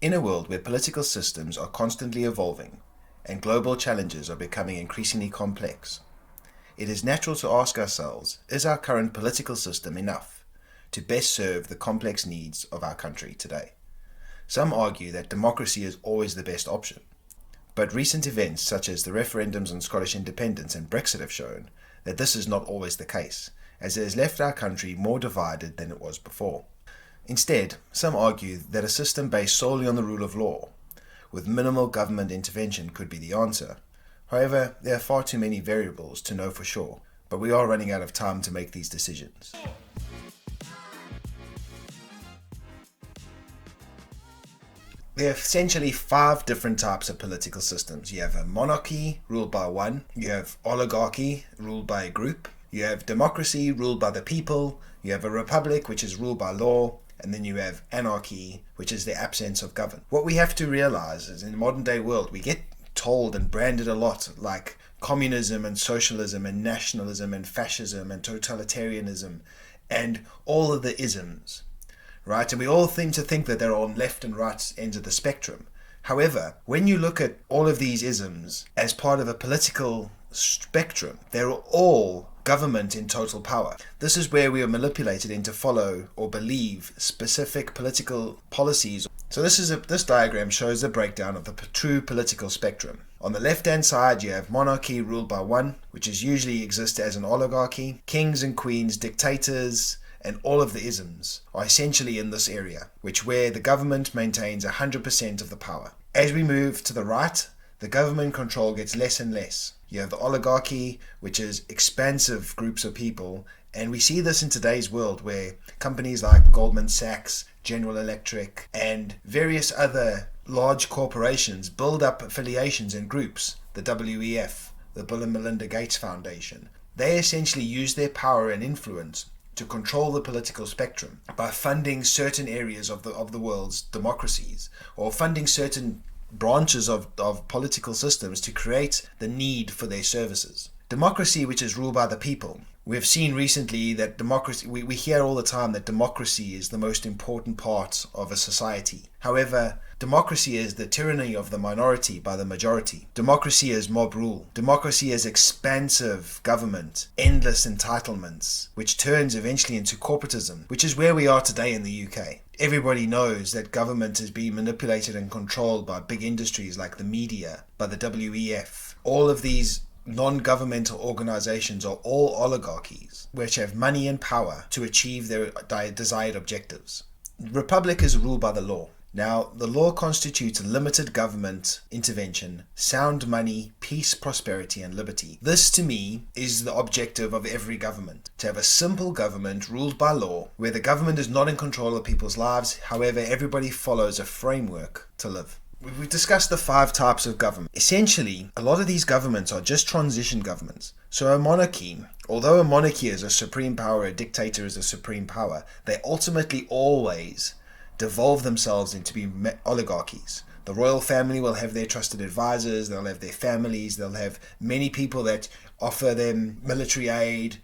In a world where political systems are constantly evolving and global challenges are becoming increasingly complex, it is natural to ask ourselves, is our current political system enough to best serve the complex needs of our country today? Some argue that democracy is always the best option, but recent events such as the referendums on Scottish independence and Brexit have shown that this is not always the case, as it has left our country more divided than it was before. Instead, some argue that a system based solely on the rule of law, with minimal government intervention, could be the answer. However, there are far too many variables to know for sure, but we are running out of time to make these decisions. There are essentially 5 different types of political systems. You have a monarchy ruled by one, you have oligarchy ruled by a group, you have democracy ruled by the people, you have a republic which is ruled by law, and then you have anarchy, which is the absence of government. What we have to realize is in the modern day world, we get told and branded a lot like communism and socialism and nationalism and fascism and totalitarianism and all of the isms, right? And we all seem to think that they're on left and right ends of the spectrum. However, when you look at all of these isms as part of a political spectrum, they're all government in total power. This is where we are manipulated into follow or believe specific political policies. So this diagram shows the breakdown of the true political spectrum. On the left-hand side, you have monarchy ruled by one, which is usually exists as an oligarchy. Kings and queens, dictators, and all of the isms are essentially in this area, where the government maintains 100% of the power. As we move to the right, the government control gets less and less. You have the oligarchy, which is expansive groups of people, and we see this in today's world where companies like Goldman Sachs, General Electric, and various other large corporations build up affiliations and groups, the WEF, the Bill and Melinda Gates Foundation. They essentially use their power and influence to control the political spectrum by funding certain areas of the world's democracies, or funding certain branches of political systems to create the need for their services. Democracy, which is ruled by the people. We have seen recently that democracy, we hear all the time that democracy is the most important part of a society. However, democracy is the tyranny of the minority by the majority. Democracy is mob rule. Democracy is expansive government, endless entitlements, which turns eventually into corporatism, which is where we are today in the UK. Everybody knows that government is being manipulated and controlled by big industries like the media, by the WEF. All of these non-governmental organizations are all oligarchies, which have money and power to achieve their desired objectives. The Republic is ruled by the law. Now, the law constitutes limited government intervention, sound money, peace, prosperity, and liberty. This, to me, is the objective of every government. To have a simple government ruled by law, where the government is not in control of people's lives, however, everybody follows a framework to live. We've discussed the 5 types of government. Essentially, a lot of these governments are just transition governments. So a monarchy, although a monarchy is a supreme power, a dictator is a supreme power, they ultimately always devolve themselves into being oligarchies. The royal family will have their trusted advisors, they'll have their families, they'll have many people that offer them military aid,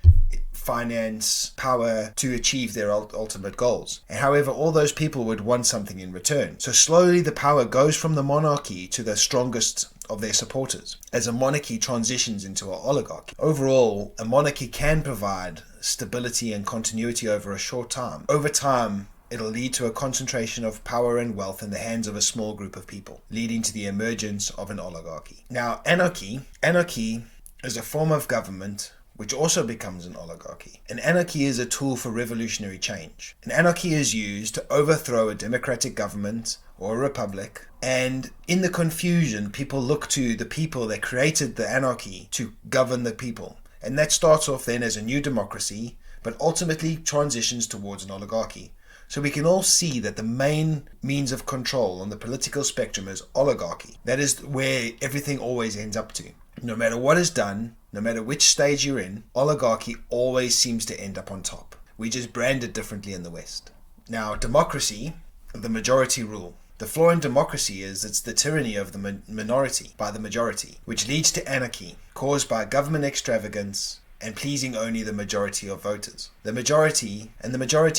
finance, power to achieve their ultimate goals. And however, all those people would want something in return. So slowly the power goes from the monarchy to the strongest of their supporters, as a monarchy transitions into an oligarchy. Overall, a monarchy can provide stability and continuity over a short time. Over time, it'll lead to a concentration of power and wealth in the hands of a small group of people, leading to the emergence of an oligarchy. Now, anarchy is a form of government which also becomes an oligarchy. An anarchy is a tool for revolutionary change. An anarchy is used to overthrow a democratic government or a republic, and in the confusion, people look to the people that created the anarchy to govern the people. And that starts off then as a new democracy, but ultimately transitions towards an oligarchy. So we can all see that the main means of control on the political spectrum is oligarchy. That is where everything always ends up to. No matter what is done, no matter which stage you're in, oligarchy always seems to end up on top. We just brand it differently in the West. Now, democracy, the majority rule. The flaw in democracy is it's the tyranny of the minority by the majority, which leads to anarchy, caused by government extravagance and pleasing only the majority of voters. The majority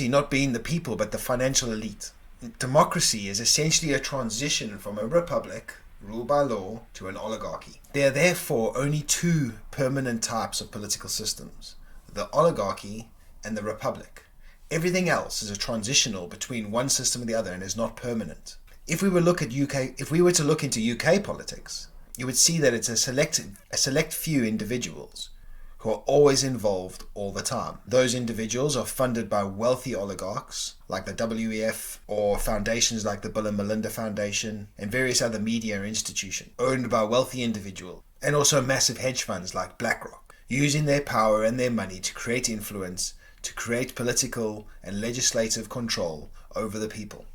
not being the people but the financial elite. democracy is essentially a transition from a republic ruled by law to an oligarchy. There are therefore only two permanent types of political systems: the oligarchy and the republic. Everything else is a transitional between one system and the other and is not permanent. If we were to look into UK politics, you would see that it's a select few individuals who are always involved all the time. Those individuals are funded by wealthy oligarchs like the WEF, or foundations like the Bill and Melinda Foundation and various other media institutions owned by wealthy individuals, and also massive hedge funds like BlackRock, using their power and their money to create influence, to create political and legislative control over the people,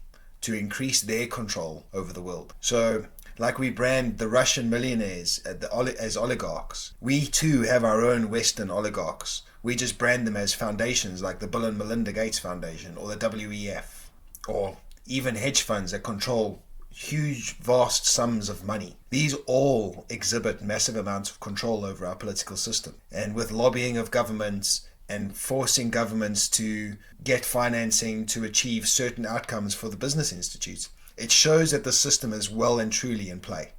to increase their control over the world. So, like we brand the Russian millionaires as oligarchs, we too have our own Western oligarchs. We just brand them as foundations like the Bill and Melinda Gates Foundation or the WEF, or even hedge funds that control huge, vast sums of money. These all exhibit massive amounts of control over our political system. And with lobbying of governments and forcing governments to get financing to achieve certain outcomes for the business institutes, it shows that the system is well and truly in play.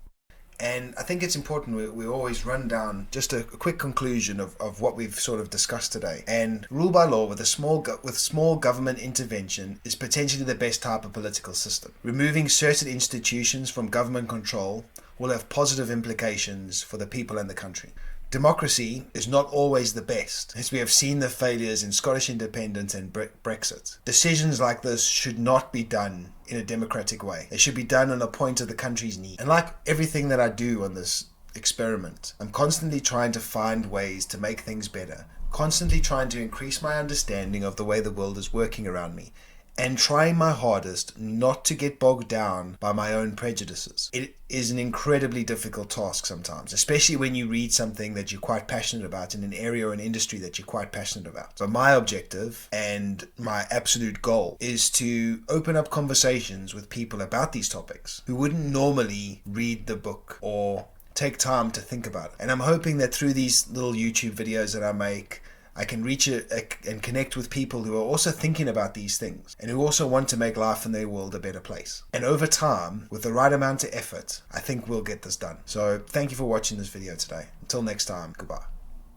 And I think it's important we always run down just a quick conclusion of what we've sort of discussed today. And rule by law with small government intervention is potentially the best type of political system. Removing certain institutions from government control will have positive implications for the people and the country. Democracy is not always the best, as we have seen the failures in Scottish independence and Brexit. Decisions like this should not be done in a democratic way. They should be done on a point of the country's need. And like everything that I do on this experiment, I'm constantly trying to find ways to make things better, constantly trying to increase my understanding of the way the world is working around me, and trying my hardest not to get bogged down by my own prejudices. It is an incredibly difficult task sometimes, especially when you read something that you're quite passionate about in an area or an industry that you're quite passionate about. But my objective and my absolute goal is to open up conversations with people about these topics who wouldn't normally read the book or take time to think about it. And I'm hoping that through these little YouTube videos that I make, I can reach and connect with people who are also thinking about these things and who also want to make life in their world a better place. And over time, with the right amount of effort, I think we'll get this done. So thank you for watching this video today. Until next time, goodbye.